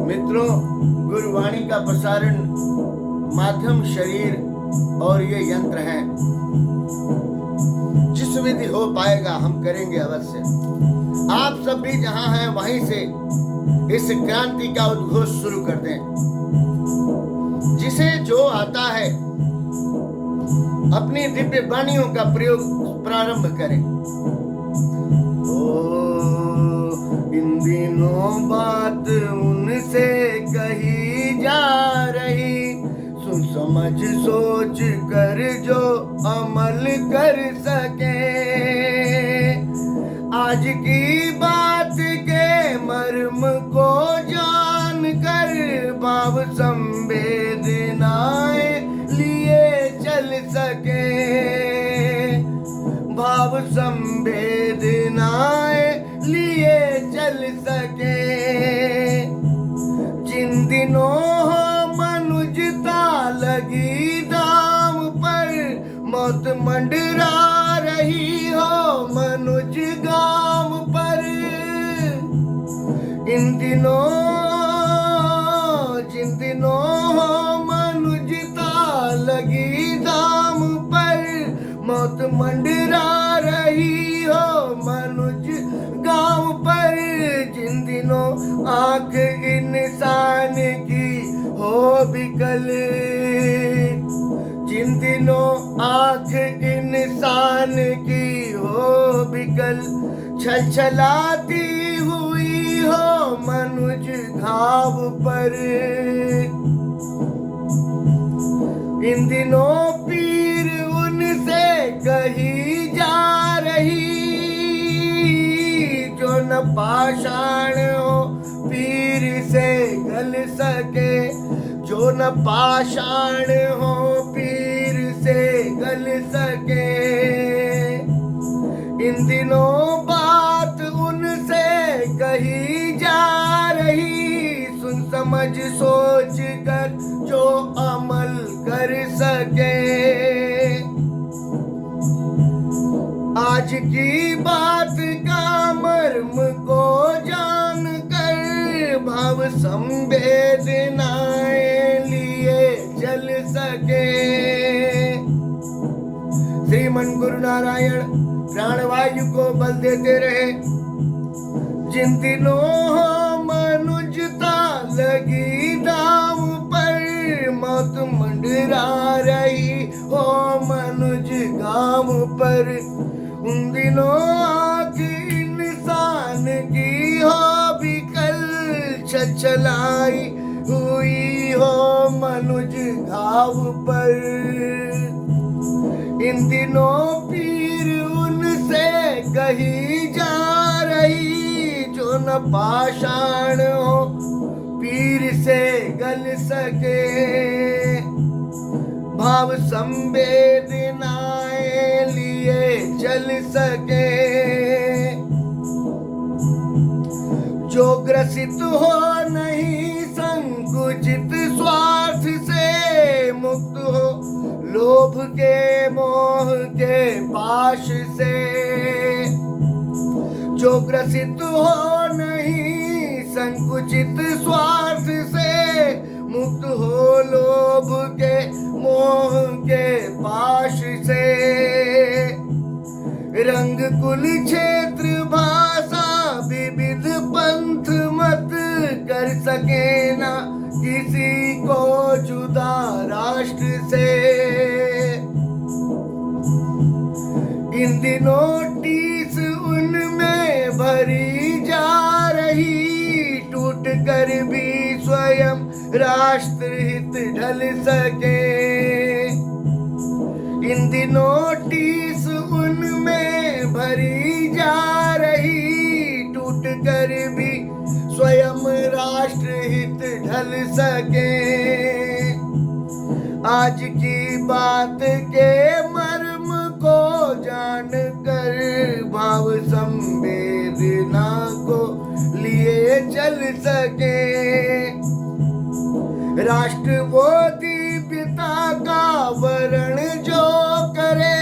मित्रों, गुरुवाणी का प्रसारण माध्यम शरीर और ये यंत्र है। जिस विधि हो पाएगा हम करेंगे अवश्य। आप सब भी जहां हैं वहीं से इस क्रांति का उद्घोष शुरू कर दें। जिसे जो आता है अपनी दिव्य वाणियों का प्रयोग प्रारंभ करें। इन दिनों बात उनसे कही जा रही, सुन समझ सोच कर जो अमल कर सके। आज की बात के मर्म को जान कर भाव संवेदनाएं लिए चल सके। भाव संवेदनाएं लिए चल सके। जिन दिनों हो मनुजता लगी दाम पर, मौत मंडरा रही हो मनुज गाम पर। इन दिनों जिन दिनों हो मनुजता लगी दाम पर, मौत मंडरा रही हो मनुज गांव पर। जिन दिनों आंख इंसान की हो बिकल, जिन दिनों आंख इंसान की हो बिकल, छलछलाती हुई हो मनुज घाव पर। इन दिनों पीर उनसे कही जा रही, जो न पाषाण हो पीर से गल सके। जो न पाषाण हो पीर से गल सके। इन दिनों बात उनसे कही जा रही, सुन समझ सोच कर जो अमल कर सके। आज की बात का मर्म को जान कर भाव संवेदनाएं लिए चल सके। श्रीमन गुरु नारायण प्राणवायु को बल देते रहे। जिन दिनों हो मनुजता लगी दाम पर, मौत मंडरा रही हो मनुज गांव पर। उन दिनों आंख इंसान की हो बिकल, छलछलाई हुई हो मनुज घाव पर। इन दिनों पीर उनसे कही जा रही, जो न पाषाण हो पीर से गल सके। भाव संवेदनाएं लिए चल सके। जो ग्रसित हो नहीं संकुचित स्वार्थ से, मुक्त हो लोभ के मोह के पाश से। जो ग्रसित हो नहीं संकुचित स्वार्थ से, मुक्त हो लोभ के मोह के पाश से। रंग कुल क्षेत्र भाषा विविध पंथ मत, कर सके ना किसी को जुदा राष्ट्र से। इन दिनों टीस उनमें भरी जा रही, टूट कर भी स्वयं राष्ट्र हित ढल सके। इन दिनों टीस उनमें भरी जा रही, टूट कर भी स्वयं राष्ट्र हित ढल सके। आज की बात के मर्म को जान कर भाव संवेदना को लिए चल सके। राष्ट्र वो दिव्यता का वर्ण जो करे,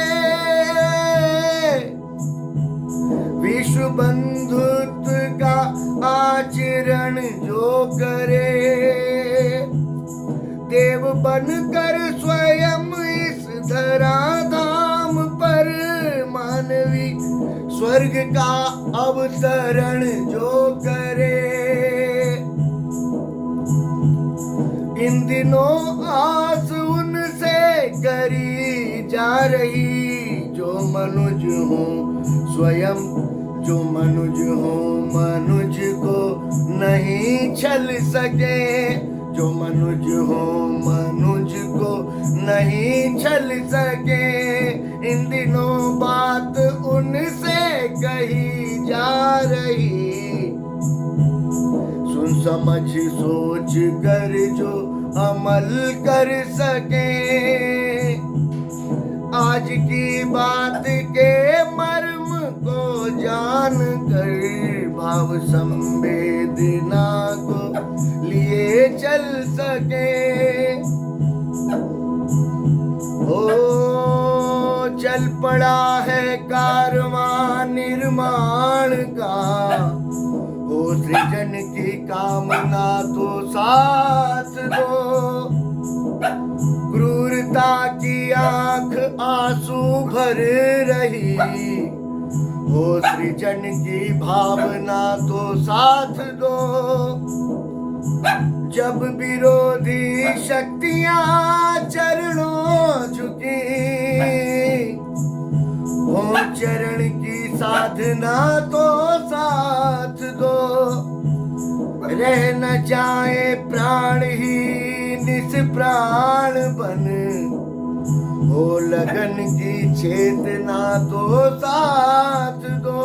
विश्व बंधुत्व का आचरण जो करे। देव बनकर स्वयं इस धरा धाम पर मानवी स्वर्ग का अवतरण जो करे। इन दिनों आस उनसे करी जा रही, जो मनुज हो स्वयं, जो मनुज हो मनुज को नहीं छल सके, जो मनुज हो मनुज को नहीं छल सके। इन दिनों बात उनसे कही जा रही, सुन समझ सोच कर जो अमल कर सके। आज की बात के मर्म को जान कर भाव संवेदना को लिए चल सके। ओ चल पड़ा है कारवां निर्माण का, हो सृजन की कामना तो साथ दो। क्रूरता की आंख आंसू भर रही, हो सृजन की भावना तो साथ दो। जब विरोधी शक्तियां चरणों झुकी, हो चरण की साधना तो साथ दो। रह न जाए प्राण ही निष्प्राण बन, हो लगन की चेतना तो साथ दो।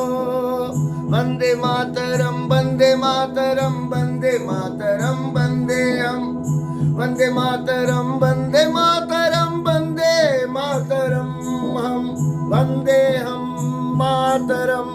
वंदे मातरम वंदे मातरम वंदे मातरम वंदे हम, वंदे मातरम वंदे मातरम वंदे मातरम हम, वंदे हम मातरम।